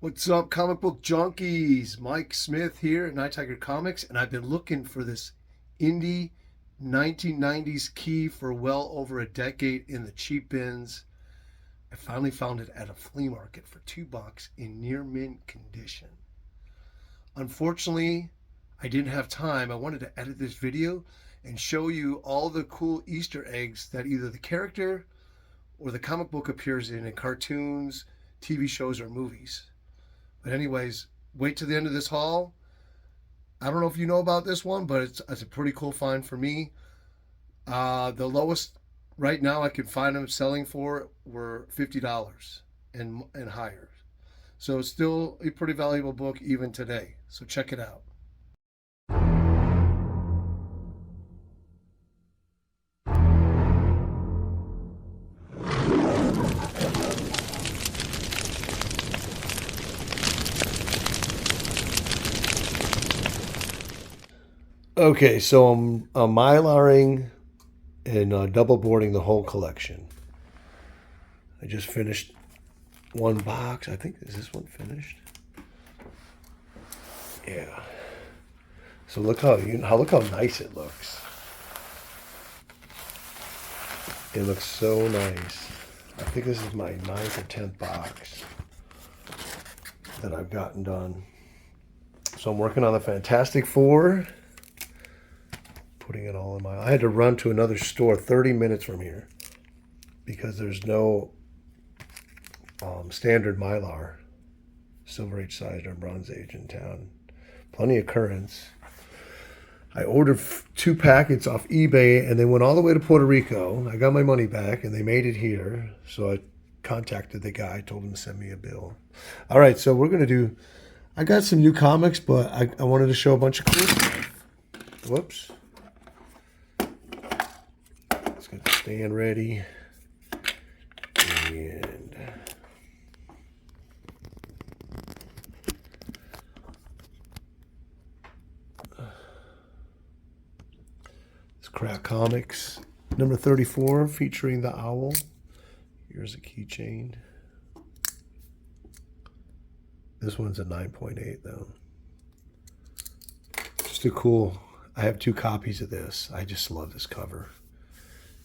What's up, comic book junkies? Mike Smith here at Night Tiger Comics, and I've been looking for this indie 1990s key for well over a decade in the cheap bins. I finally found it at a flea market for $2 in near mint condition. Unfortunately, I didn't have time. I wanted to edit this video and show you all the cool Easter eggs that either the character or the comic book appears in cartoons, TV shows, or movies. But anyways, wait till the end of this haul. I don't know if you know about this one, but it's a pretty cool find for me. The lowest right now I could find them selling for were $50 and higher. So it's still a pretty valuable book even today. So check it out. Okay, so I'm mylaring and double boarding the whole collection. I just finished one box. I think, is this one finished? Yeah. So look how nice it looks. It looks so nice. I think this is my 9th or 10th box that I've gotten done. So I'm working on the Fantastic Four. Putting it all in my... I had to run to another store 30 minutes from here because there's no standard Mylar, Silver Age size or Bronze Age in town. Plenty of currents. I ordered 2 packets off eBay and they went all the way to Puerto Rico. I got my money back and they made it here. So I contacted the guy, told him to send me a bill. All right, so we're going to do... I got some new comics, but I wanted to show a bunch of cool stuff. Whoops. Let's get the stand ready. And... Crack Comics number 34 featuring the owl. Here's a keychain. This one's a 9.8 though. Just a cool. I have 2 copies of this. I just love this cover.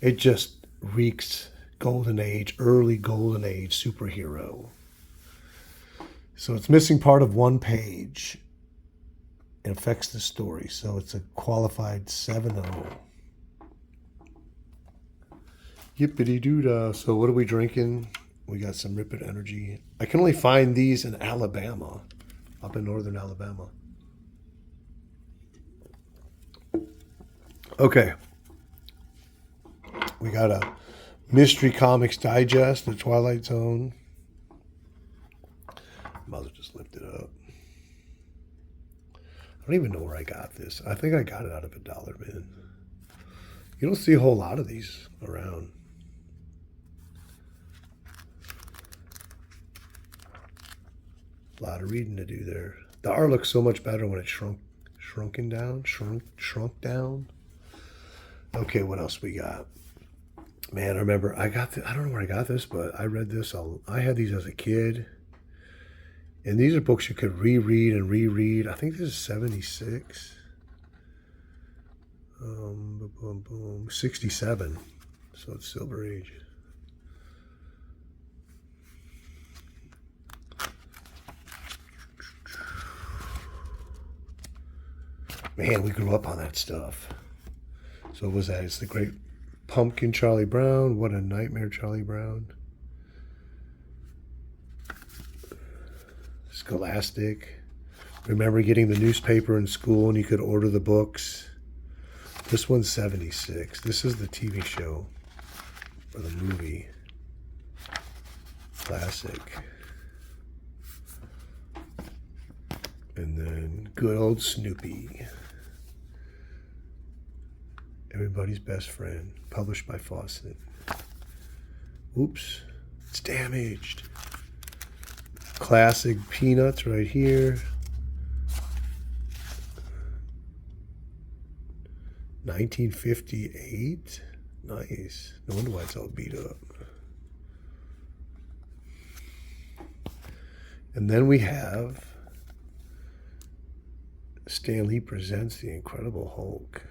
It just reeks golden age, early golden age superhero. So it's missing part of one page. It affects the story. So it's a qualified 7.0. Yippity doo-dah. So what are we drinking? We got some Rip It Energy. I can only find these in Alabama, up in northern Alabama. Okay. We got a Mystery Comics Digest, The Twilight Zone. Might as well just lift it up. I don't even know where I got this. I think I got it out of a dollar bin. You don't see a whole lot of these around. A lot of reading to do there. The art looks so much better when it's shrunk down. Okay, what else we got? Man, I remember I don't know where I got this, but I read this. I had these as a kid. And these are books you could reread and reread. I think this is 76. 67. So it's Silver Age. Man, we grew up on that stuff. So what was that? It's the Great Pumpkin, Charlie Brown. What a Nightmare, Charlie Brown. Scholastic. Remember getting the newspaper in school and you could order the books. This one's 76. This is the TV show or the movie. Classic. And then good old Snoopy. Everybody's Best Friend. Published by Fawcett. Oops. It's damaged. Classic Peanuts right here. 1958. Nice. No wonder why it's all beat up. And then we have Stan Lee Presents The Incredible Hulk.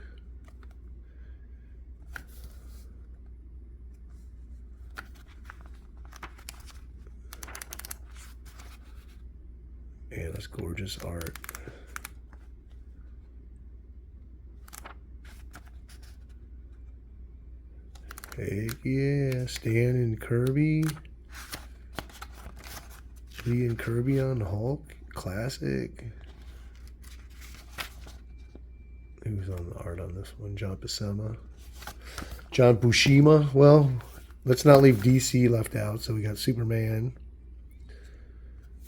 And that's gorgeous art. Heck yeah, Stan and Kirby. Lee and Kirby on the Hulk. Classic. Who's on the art on this one? John Buscema. John Buscema. Well, let's not leave DC left out. So we got Superman.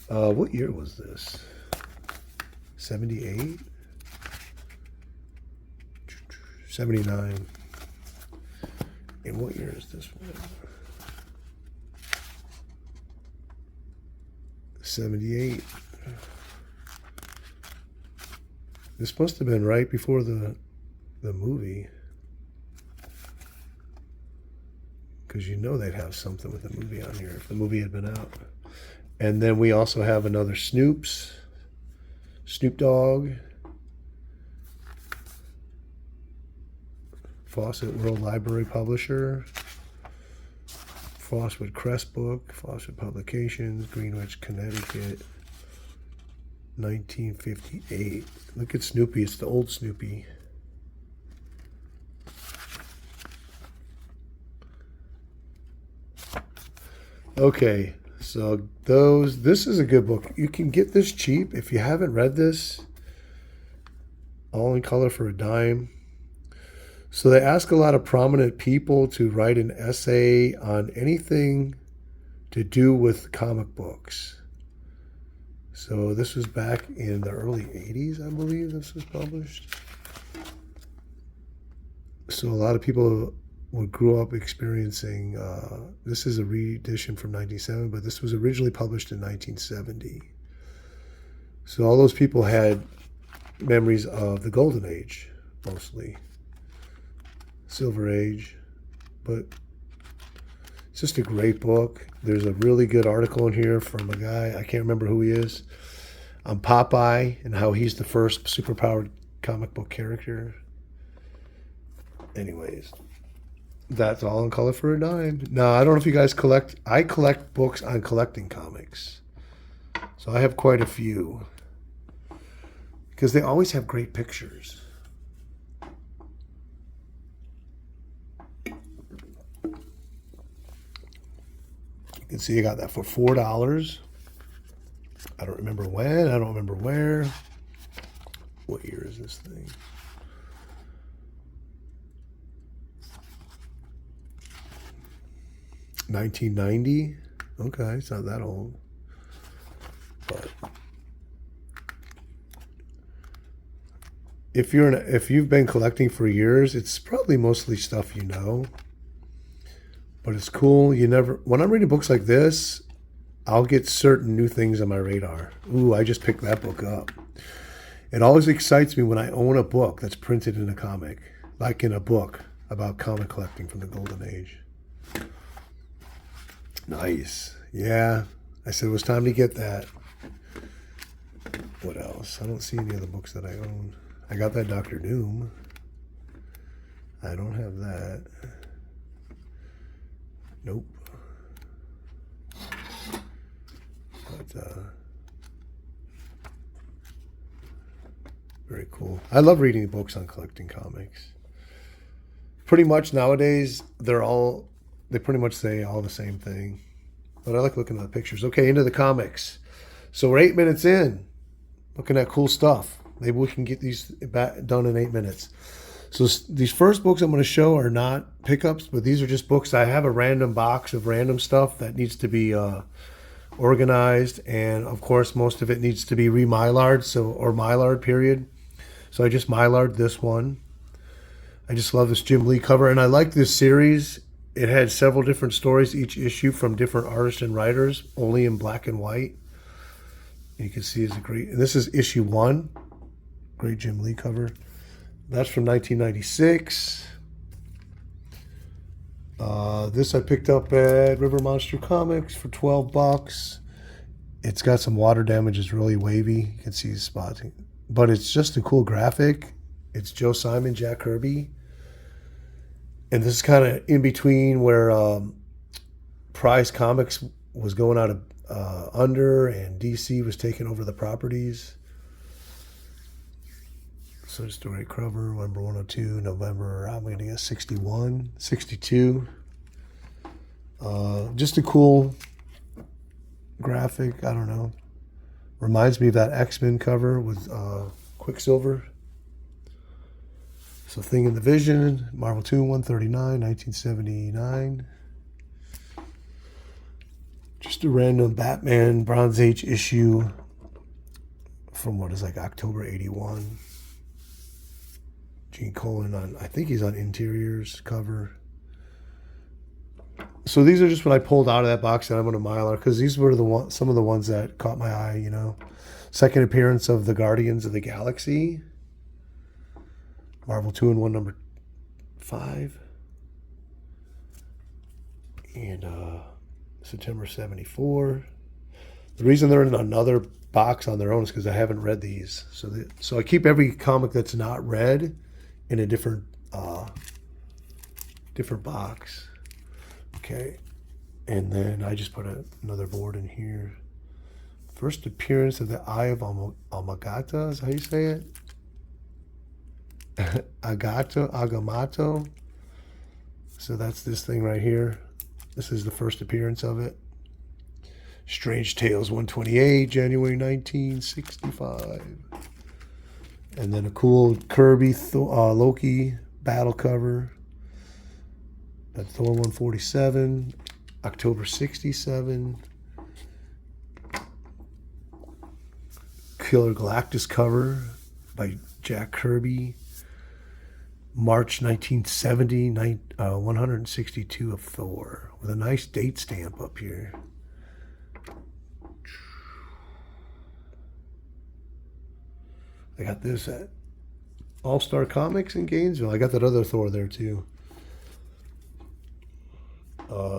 What year was this? 78? 79. And what year is this one? 78. This must have been right before the movie. Because you know they'd have something with the movie on here if the movie had been out. And then we also have another Snoop Dogg. Fawcett World Library Publisher. Frostwood Crest Book. Fawcett Publications. Greenwich, Connecticut. 1958. Look at Snoopy. It's the old Snoopy. Okay, so this is a good book. You can get this cheap if you haven't read this. All in color for a dime. So they ask a lot of prominent people to write an essay on anything to do with comic books. So this was back in the early 80s, I believe this was published. So a lot of people would grow up experiencing, this is a re-edition from 1970, but this was originally published in 1970. So all those people had memories of the Golden Age, mostly. Silver Age, but it's just a great book. There's a really good article in here from a guy, I can't remember who he is, on Popeye and how he's the first superpowered comic book character. Anyways, that's all in color for a dime. Now, I don't know if you guys collect, I collect books on collecting comics. So I have quite a few. Because they always have great pictures. You can see I got that for $4. I don't remember when. I don't remember where. What year is this thing? $1990. Okay, it's not that old. But if you've been collecting for years, it's probably mostly stuff you know. But it's cool. When I'm reading books like this, I'll get certain new things on my radar. Ooh, I just picked that book up. It always excites me when I own a book that's printed in a comic, like in a book about comic collecting from the Golden Age. Nice. Yeah, I said it was time to get that. What else? I don't see any other books that I own. I got that Dr. Doom. I don't have that. Nope. But, very cool. I love reading books on collecting comics. Pretty much nowadays, they pretty much say all the same thing. But I like looking at the pictures. Okay, into the comics. So we're 8 minutes in. Looking at cool stuff. Maybe we can get these done in 8 minutes. So these first books I'm going to show are not pickups, but these are just books. I have a random box of random stuff that needs to be organized. And, of course, most of it needs to be re-Mylar'd, or Mylar'd, period. So I just Mylar'd this one. I just love this Jim Lee cover. And I like this series. It had several different stories, each issue from different artists and writers, only in black and white. You can see it's a great, and this is issue 1. Great Jim Lee cover. That's from 1996. This I picked up at River Monster Comics for $12. It's got some water damage. It's really wavy. You can see the spots. But it's just a cool graphic. It's Joe Simon, Jack Kirby. And this is kind of in between where Prize Comics was going out of under and DC was taking over the properties. So just a great cover, number 102, November, I'm going to guess 61, 62. Just a cool graphic, I don't know. Reminds me of that X-Men cover with Quicksilver. So Thing in the Vision, Marvel 2, 139, 1979. Just a random Batman Bronze Age issue from what is like October 81. Gene Colan on, I think he's on Interiors cover. So these are just what I pulled out of that box that I'm going to Mylar, because these were some of the ones that caught my eye, you know. Second appearance of the Guardians of the Galaxy. Marvel 2-in-1 number 5. And September 74. The reason they're in another box on their own is because I haven't read these. So I keep every comic that's not read in a different box. Okay. And then I just put another board in here. First appearance of the Eye of Amagata is how you say it? Agamotto. So that's this thing right here. This is the first appearance of it. Strange Tales 128, January 1965. And then a cool Kirby Loki battle cover. That's Thor 147, October 67. Killer Galactus cover by Jack Kirby. March 1970, 162 of Thor, with a nice date stamp up here. I got this at All-Star Comics in Gainesville. I got that other Thor there too.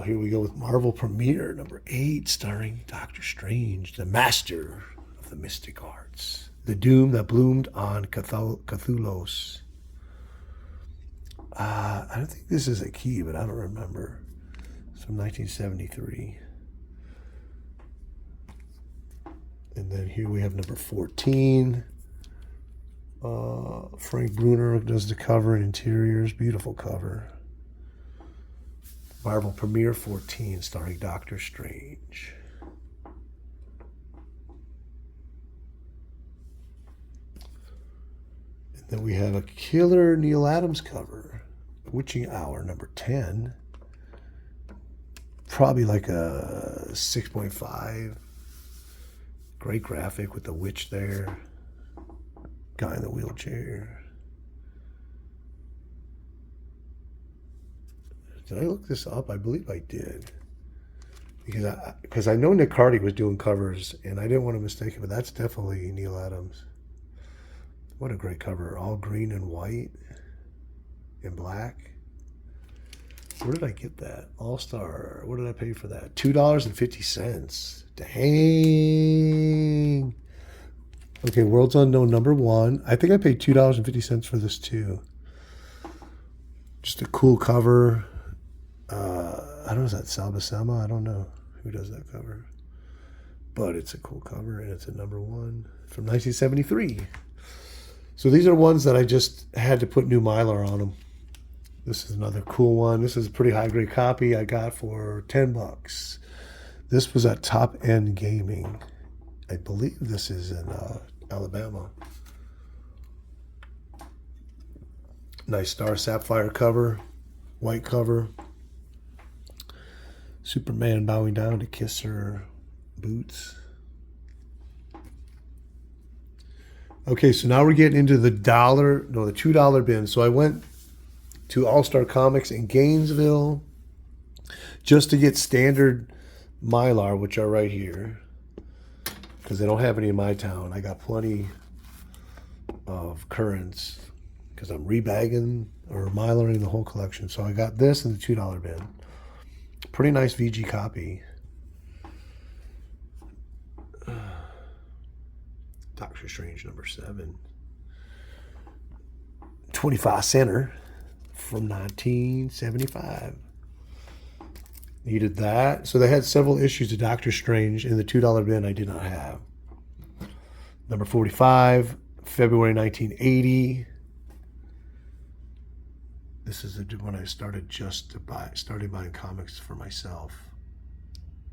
Here we go with Marvel Premiere number 8, starring Doctor Strange, the master of the mystic arts, the doom that bloomed on Cthulhu's. I don't think this is a key, but I don't remember. It's from 1973. And then here we have number 14. Frank Bruner does the cover and Interiors. Beautiful cover. Marvel Premiere 14, starring Doctor Strange. And then we have a killer Neal Adams cover. Witching Hour, number 10. Probably like a 6.5. Great graphic with the witch there. Guy in the wheelchair. Did I look this up? I believe I did. Because I know Nick Hardy was doing covers, and I didn't want to mistake it, but that's definitely Neal Adams. What a great cover. All green and white and black. Where did I get that? All-Star. What did I pay for that? $2.50. Dang. Okay, World's Unknown number 1. I think I paid $2.50 for this too. Just a cool cover. I don't know, is that Sal Buscema? I don't know who does that cover. But it's a cool cover, and it's a number 1 from 1973. So these are ones that I just had to put new Mylar on them. This is another cool one. This is a pretty high-grade copy I got for $10. This was at Top End Gaming. I believe this is in Alabama. Nice Star Sapphire cover, white cover. Superman bowing down to kiss her boots. Okay, so now we're getting into the $2 bin. So I went to All-Star Comics in Gainesville just to get standard Mylar, which are right here, because they don't have any in my town. I got plenty of currents because I'm rebagging or Mylaring the whole collection. So I got this in the $2 bin. Pretty nice VG copy. Doctor Strange number 7. 25 center from 1975. Needed that. So they had several issues of Doctor Strange in the $2 bin I did not have. Number 45, February 1980. This is when I started started buying comics for myself.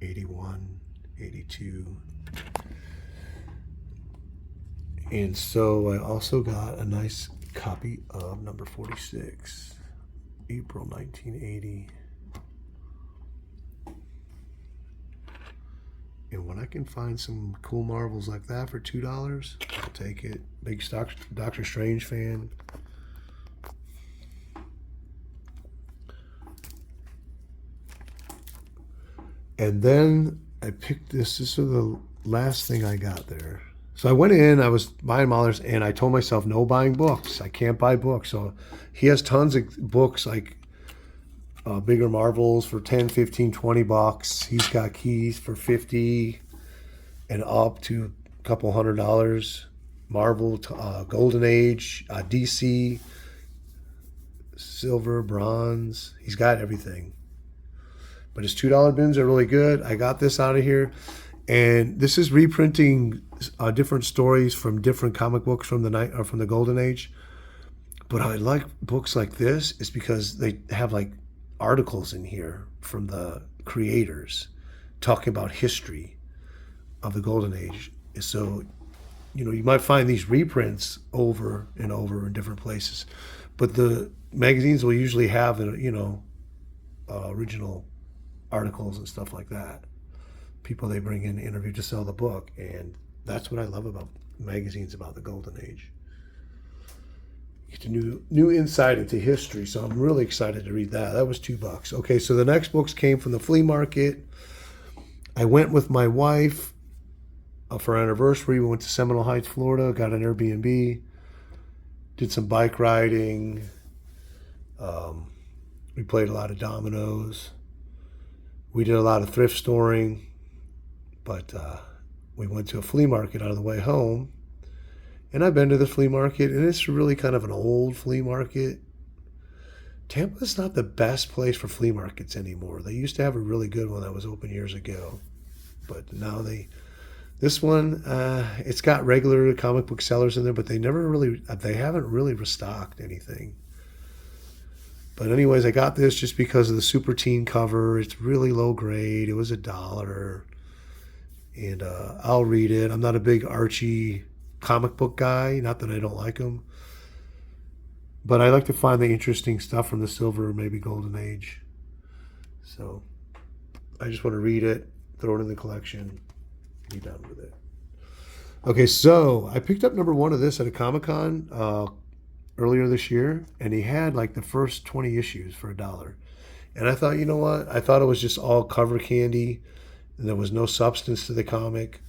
81, 82. And so I also got a nice copy of number 46, April 1980. And when I can find some cool Marvels like that for $2, I'll take it. Big Doctor Strange fan. And then I picked this. This is the last thing I got there. So I went in, I was buying Mahler's, and I told myself, no buying books. I can't buy books. So he has tons of books, like bigger Marvels for 10, 15, 20 bucks. He's got keys for 50 and up to a couple $100. Marvel, Golden Age, DC, silver, bronze. He's got everything. But his $2 bins are really good. I got this out of here. And this is reprinting different stories from different comic books from the Golden Age. But I like books like this is because they have like articles in here from the creators talking about history of the Golden Age. So, you might find these reprints over and over in different places. But the magazines will usually have, original articles and stuff like that. People they bring in to interview to sell the book, and that's what I love about magazines about the Golden Age. You get a new insight into history, so I'm really excited to read that. That was $2. Okay, so the next books came from the flea market. I went with my wife for our anniversary. We went to Seminole Heights, Florida, got an Airbnb, did some bike riding. We played a lot of dominoes. We did a lot of thrift storing, but we went to a flea market on the way home. And I've been to the flea market, and it's really kind of an old flea market. Tampa's not the best place for flea markets anymore. They used to have a really good one that was open years ago. But now this one, it's got regular comic book sellers in there, but they haven't really restocked anything. But anyways, I got this just because of the Super Teen cover. It's really low grade. It was $1. And I'll read it. I'm not a big Archie comic book guy. Not that I don't like them. But I like to find the interesting stuff from the Silver or maybe Golden Age. So I just want to read it, throw it in the collection, be done with it. Okay, so I picked up number 1 of this at a Comic-Con earlier this year, and he had like the first 20 issues for $1. And I thought, you know what? I thought it was just all cover candy, and there was no substance to the comic.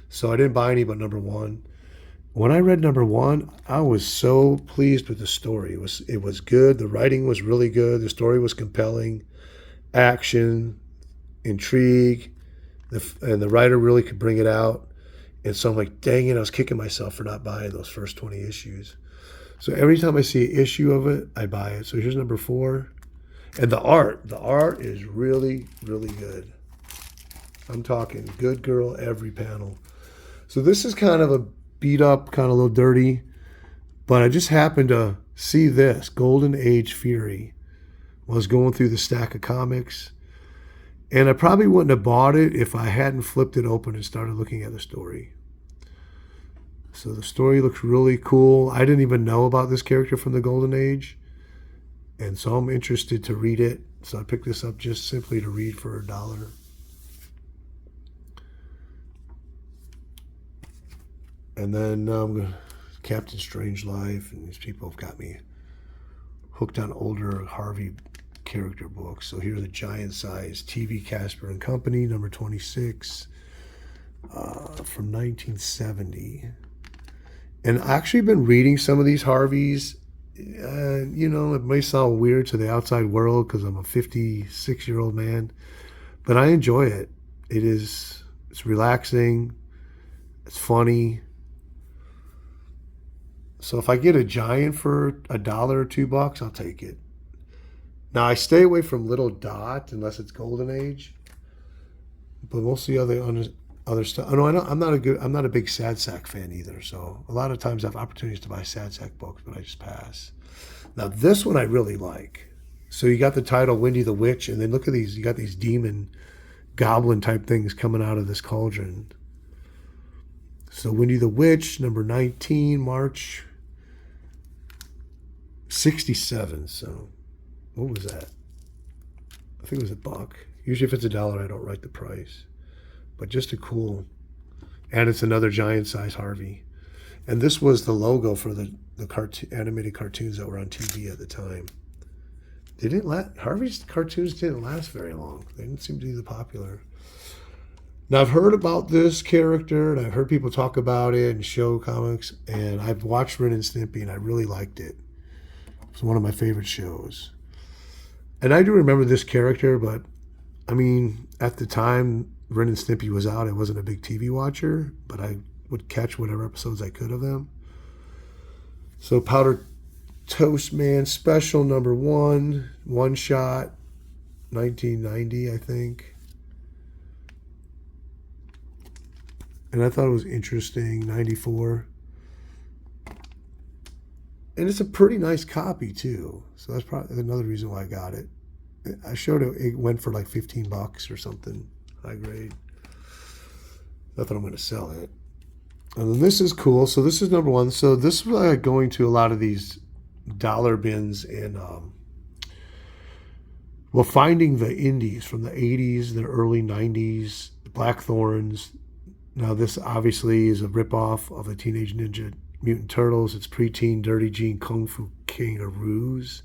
So I didn't buy any but number 1. When I read number 1, I was so pleased with the story. It was good. The writing was really good. The story was compelling. Action, intrigue, and the writer really could bring it out. And so I'm like, dang it, I was kicking myself for not buying those first 20 issues. So every time I see an issue of it, I buy it. So here's number 4. And the art is really, really good. I'm talking good girl every panel. So this is kind of a beat up, kind of a little dirty, but I just happened to see this, Golden Age Fury. I was going through the stack of comics, and I probably wouldn't have bought it if I hadn't flipped it open and started looking at the story. So the story looks really cool. I didn't even know about this character from the Golden Age, and so I'm interested to read it. So I picked this up just simply to read for $1. And then Captain Strangelove, and these people have got me hooked on older Harvey character books. So here's a giant size TV Casper and Company, number 26, from 1970. And I've actually been reading some of these Harveys. It may sound weird to the outside world because I'm a 56-year-old man, but I enjoy it. It's relaxing, it's funny. So if I get a giant for $1 or $2, I'll take it. Now I stay away from Little Dot unless it's Golden Age, but most of the other stuff. Oh, no, I'm not a big Sad Sack fan either. So a lot of times I have opportunities to buy Sad Sack books, but I just pass. Now this one I really like. So you got the title Wendy the Witch, and then look at these. You got these demon, goblin type things coming out of this cauldron. So Wendy the Witch, number 19, March 67. So what was that? I think it was $1. Usually if it's $1, I don't write the price. But just a cool, and it's another giant size Harvey. And this was the logo for the animated cartoons that were on TV at the time. They didn't Harvey's cartoons didn't last very long. They didn't seem to be the popular. Now I've heard about this character, and I've heard people talk about it and show comics, and I've watched Ren and Stimpy, and I really liked it. It's one of my favorite shows. And I do remember this character, but I mean, at the time Ren and Stimpy was out, I wasn't a big TV watcher, but I would catch whatever episodes I could of them. So Powder Toast Man Special number 1, one shot, 1990, I think. And I thought it was interesting, 94. And it's a pretty nice copy too. So that's probably another reason why I got it. I showed it went for like $15 or something, high grade. Not that I'm going to sell it. And then this is cool. So this is number 1. So this was going to a lot of these dollar bins and finding the indies from the 80s, the early 90s, the Blackthorns. Now this obviously is a ripoff of the Teenage Ninja Mutant Turtles. It's preteen Dirty Jean Kung Fu Kangaroos.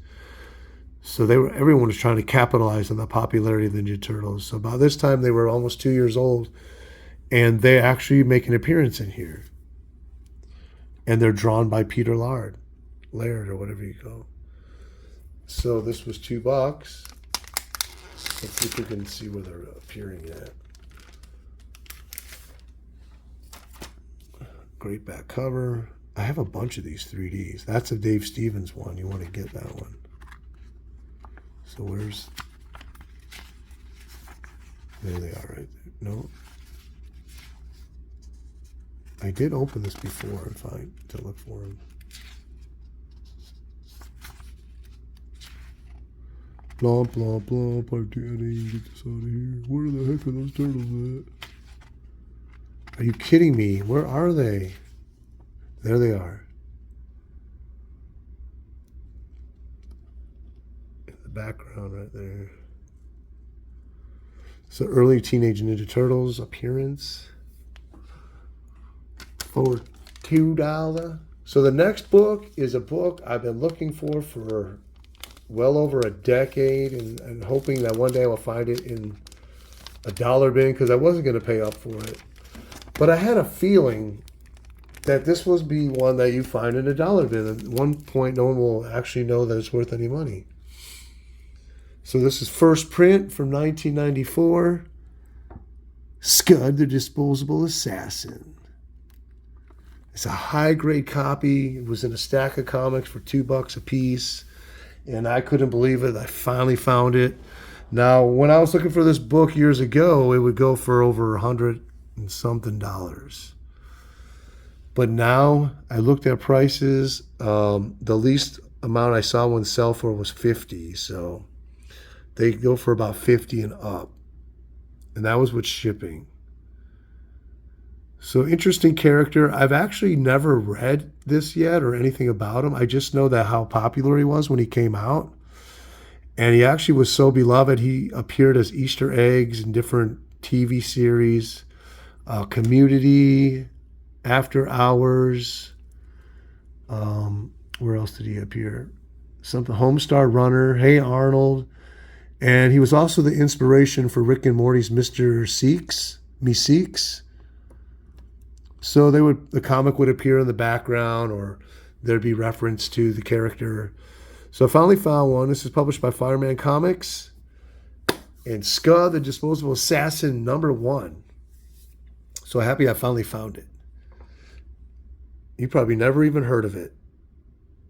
So everyone was trying to capitalize on the popularity of the Ninja Turtles. So by this time they were almost 2 years old, and they actually make an appearance in here. And they're drawn by Peter Laird or whatever you go. So this was $2. Let's see if we can see where they're appearing at. Great back cover. I have a bunch of these 3Ds. That's a Dave Stevens one. You want to get that one. So where's... There they are right there. No. I did open this before to look for them. Blah, blah, blah. Part 2, I didn't get this out of here. Where the heck are those turtles at? Are you kidding me? Where are they? There they are. In the background right there. So early Teenage Ninja Turtles appearance. For $2. So the next book is a book I've been looking for well over a decade, and hoping that one day I will find it in a dollar bin, because I wasn't going to pay up for it. But I had a feeling that this would be one that you find in a dollar bin. At one point, no one will actually know that it's worth any money. So this is first print from 1994. Scud the Disposable Assassin. It's a high-grade copy. It was in a stack of comics for $2 a piece, and I couldn't believe it. I finally found it. Now, when I was looking for this book years ago, it would go for over $100 and something. But now I looked at prices. The least amount I saw one sell for was $50. So they go for about $50 and up, and that was with shipping. So interesting character. I've actually never read this yet or anything about him. I just know that how popular he was when he came out. And he actually was so beloved, he appeared as Easter eggs in different TV series, Community, After Hours. Where else did he appear? Something, Homestar Runner, Hey Arnold. And he was also the inspiration for Rick and Morty's Mr. Meeseeks. So the comic would appear in the background, or there'd be reference to the character. So I finally found one. This is published by Fireman Comics. And Scud the Disposable Assassin number 1. So happy I finally found it. You probably never even heard of it.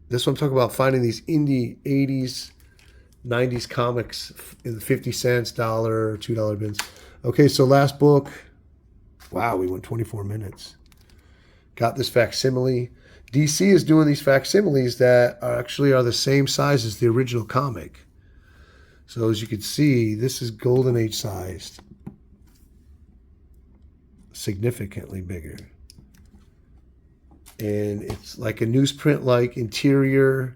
This one I'm talking about, finding these indie 80s, 90s comics in the 50 cents, dollar, $2 bins. Okay, so last book. Wow, we went 24 minutes. Got this facsimile. DC is doing these facsimiles that actually are the same size as the original comic. So as you can see, this is Golden Age sized. Significantly bigger. And it's like a newsprint-like interior.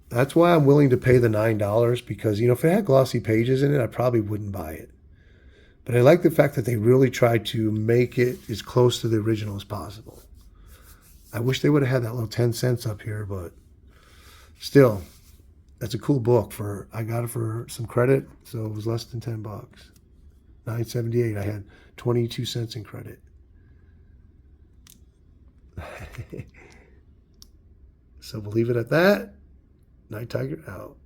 That's why I'm willing to pay the $9, because, you know, if it had glossy pages in it, I probably wouldn't buy it. But I like the fact that they really tried to make it as close to the original as possible. I wish they would have had that little 10 cents up here, but still, that's a cool book. I got it for some credit, so it was less than $10. $9.78. I had 22 cents in credit. So we'll leave it at that. Night Tiger out.